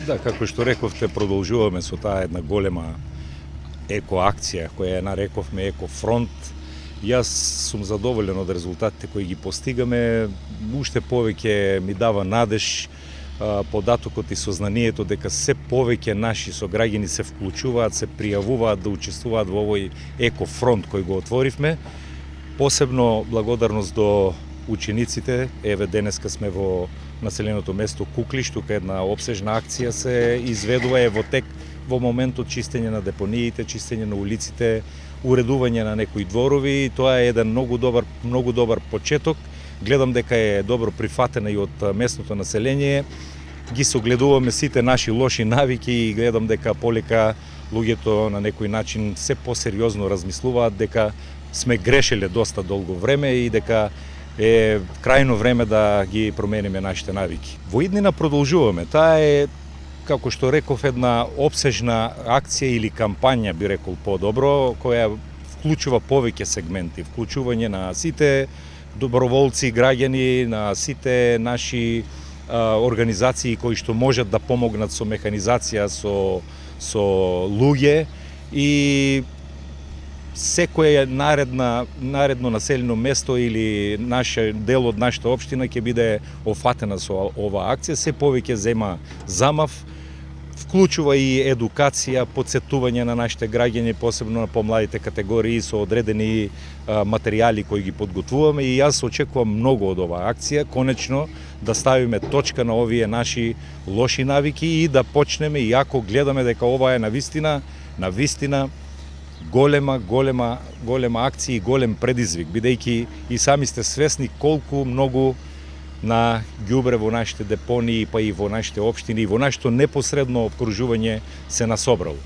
Да, како што рековте, продолжуваме со таа една голема екоакција која ја нарековме Екофронт. Јас сум задоволен од резултатите кои ги постигаме. Уште повеќе ми дава надеж податокот и сознанието дека се повеќе наши сограѓани се вклучуваат, се пријавуваат да учествуваат во овој Екофронт кој го отворивме. Посебно благодарност до учениците. Еве денеска сме во населеното место Куклиш, тука една обсежна акција се изведува, е во тек во моментот чистење на депониите, чистење на улиците, уредување на некои дворови. Тоа е еден многу добар почеток. Гледам дека е добро прифатена и од местното население. Ги согледуваме сите наши лоши навики и гледам дека полека луѓето на некој начин се посериозно размислуваат дека сме грешеле доста долго време и дека е крајно време да ги промениме нашите навики. Во иднина продолжуваме. Таа е, како што реков, една обсежна акција или кампања, би рекол подобро, која вклучува повеќе сегменти, вклучување на сите доброволци, граѓани, на сите наши организации кои што можат да помогнат со механизација, со луѓе и секое наредно населено место или дел од нашата општина ќе биде офатена со оваа акција. Се повеќе зема замав, вклучува и едукација, подсетување на нашите граѓани, посебно на помладите категории со одредени материјали кои ги подготвуваме и јас очекувам многу од оваа акција, конечно да ставиме точка на овие наши лоши навики и да почнеме, и ако гледаме дека ова е навистина голема акција и голем предизвик, бидејќи и сами сте свесни колку многу на ѓубре во нашите депонии, па и во нашите општини, и во нашето непосредно обкружување се насобрало.